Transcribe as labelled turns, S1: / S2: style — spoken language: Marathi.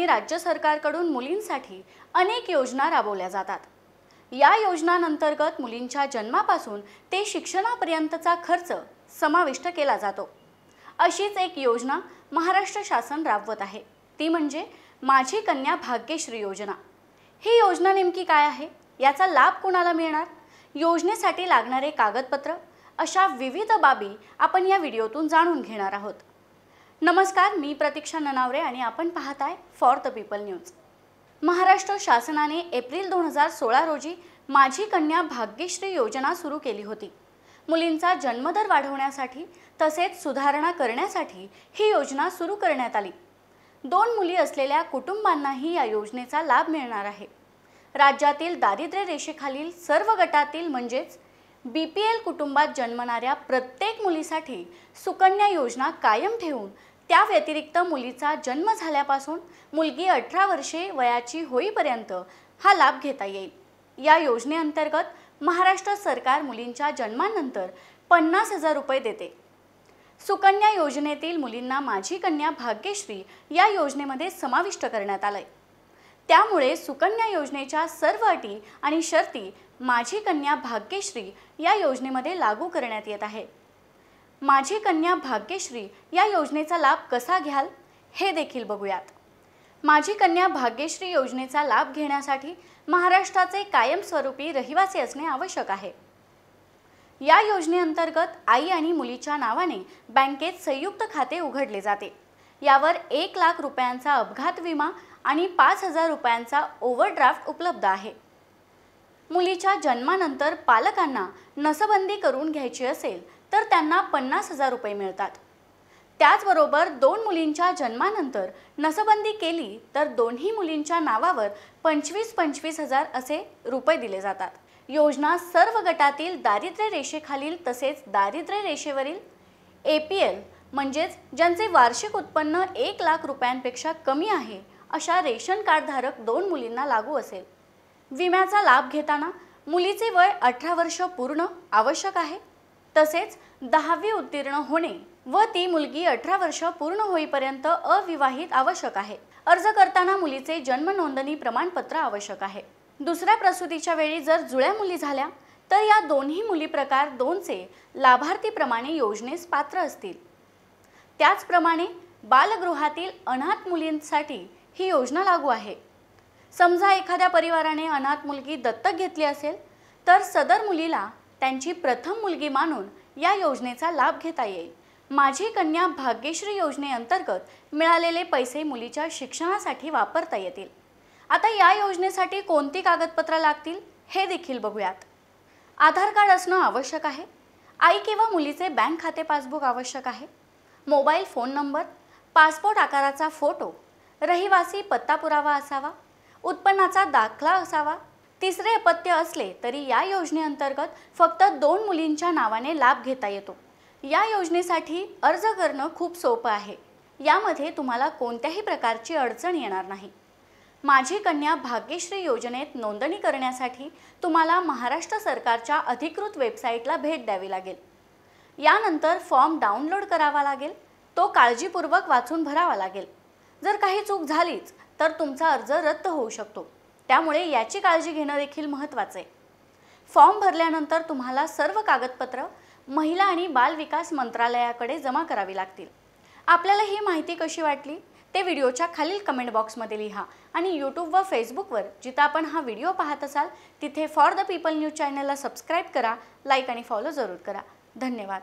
S1: आणि राज्य सरकारकडून मुलींसाठी अनेक योजना राबवल्या जातात। या योजनांअंतर्गत मुलींच्या जन्मापासून ते शिक्षणापर्यंतचा खर्च समाविष्ट केला जातो। अशीच एक योजना महाराष्ट्र शासन राबवत आहे, ती म्हणजे माझी कन्या भाग्यश्री योजना। ही योजना नेमकी काय आहे, याचा लाभ कोणाला मिळणार, योजनेसाठी लागणारे कागदपत्र, अशा विविध बाबी आपण या व्हिडिओतून जाणून घेणार आहोत। नमस्कार, मी प्रतीक्षा ननावरे आणि आपण पाहताय for the people news. Maharashtra शासनाने एप्रिल 2016 रोजी माझी कन्या भाग्यश्री योजना सुरू केली होती। मुलींचा जन्मदर वाढवण्यासाठी तसेच सुधारणा करण्यासाठी ही योजना सुरू करण्यात आली। 2 मुली असलेल्या कुटुंबांनाही या योजनेचा लाभ मिळणार आहे। राज्यातील दारिद्र्य रेषेखालील सर्व गटातील म्हणजेच बीपीएल कुटुंबात जन्मणाऱ्या प्रत्येक मुलीसाठी सुकन्या योजना कायम ठेवून त्या व्यतिरिक्त मुलीचा जन्म झाल्यापासून मुलगी 18 वर्षे वयाची होईपर्यंत हा लाभ घेता येईल। या योजनेअंतर्गत महाराष्ट्र सरकार मुलींच्या जन्मानंतर 50,000 रुपये देते। सुकन्या योजनेतील मुलींना माझी कन्या भाग्यश्री या योजनेमध्ये समाविष्ट करण्यात आले। त्यामुळे सुकन्या योजनेच्या सर्व अटी आणि शर्ती माझी कन्या भाग्यश्री या योजनेमध्ये लागू करण्यात येत आहे। माझी कन्या भाग्यश्री या योजनेचा लाभ कसा घ्याल हे देखील बघूयात। माझी कन्या भाग्यश्री योजनेचा लाभ घेण्यासाठी महाराष्ट्राचे कायमस्वरूपी रहिवासी असणे आवश्यक आहे। या योजनेअंतर्गत आई आणि मुलीच्या नावाने बँकेत संयुक्त खाते उघडले जाते। यावर 1 लाख रुपयांचा अपघात विमा आणि 5,000 रुपयांचा ओव्हरड्राफ्ट उपलब्ध आहे। मुलीच्या जन्मानंतर पालकांना नसबंदी करून घ्यायची असेल तर त्यांना 50,000 रुपये मिळतात। त्याचबरोबर 2 मुलींच्या जन्मानंतर नसबंदी केली तर दोन्ही मुलींच्या नावावर 25,000 असे रुपये दिले जातात। योजना सर्व गटातील दारिद्र्य रेषेखालील तसेच दारिद्र्य रेषेवरील एपीएल म्हणजेच ज्यांचे वार्षिक उत्पन्न 1 लाख रुपयांपेक्षा कमी आहे अशा रेशन कार्ड धारक 2 मुलींना लागू असेल। विम्याचा लाभ घेताना मुलीचे वय 18 वर्ष पूर्ण आवश्यक आहे। तसेच 10वी उत्तीर्ण होणे व ती मुलगी 18 वर्ष पूर्ण होईपर्यंत अविवाहित आवश्यक आहे। अर्ज करताना मुलीचे जन्म नोंदणी प्रमाणपत्र आवश्यक आहे। दुसऱ्या प्रसूतीच्या वेळी जर जुळ्या मुली झाल्या तर या दोन्ही मुली प्रकार 2चे लाभार्थीप्रमाणे योजनेस पात्र असतील। त्याचप्रमाणे बालगृहातील अनाथ मुलींसाठी ही योजना लागू आहे। समजा एखाद्या परिवाराने अनाथ मुलगी दत्तक घेतली असेल तर सदर मुलीला त्यांची प्रथम मुलगी मानून या योजनेचा लाभ घेता येईल। माझी कन्या भाग्यश्री योजनेअंतर्गत मिळालेले पैसे मुलीच्या शिक्षणासाठी वापरता येतील। आता या योजनेसाठी कोणती कागदपत्रे लागतील हे देखील बघूयात। आधार कार्ड असणे आवश्यक आहे। आई किंवा मुलीचे बँक खाते पासबुक आवश्यक आहे। मोबाईल फोन नंबर, पासपोर्ट आकाराचा फोटो, रहिवासी पत्ता पुरावा असावा, उत्पन्नाचा दाखला असावा। तिसरे अपत्य असले तरी या योजनेअंतर्गत फक्त 2 मुलींच्या नावाने लाभ घेता येतो। या योजनेसाठी अर्ज करणं खूप सोपं आहे। यामध्ये तुम्हाला कोणत्याही प्रकारची अडचण येणार नाही। माझी कन्या भाग्यश्री योजनेत नोंदणी करण्यासाठी तुम्हाला महाराष्ट्र सरकारच्या अधिकृत वेबसाईटला भेट द्यावी लागेल। यानंतर फॉर्म डाउनलोड करावा लागेल, तो काळजीपूर्वक वाचून भरावा लागेल। जर काही चूक झालीच तर तुमचा अर्ज रद्द होऊ शकतो, त्यामुळे याची काळजी घेणं देखील महत्त्वाचं आहे। फॉर्म भरल्यानंतर तुम्हाला सर्व कागदपत्र महिला आणि बाल विकास मंत्रालयाकडे जमा करावी लागतील। आपल्याला ही माहिती कशी वाटली ते व्हिडिओच्या खालील कमेंट बॉक्समध्ये लिहा आणि यूट्यूब व फेसबुकवर जिथे आपण हा व्हिडिओ पाहत असाल तिथे फॉर द पीपल न्यूज चॅनलला सबस्क्राईब करा, लाईक आणि फॉलो जरूर करा। धन्यवाद।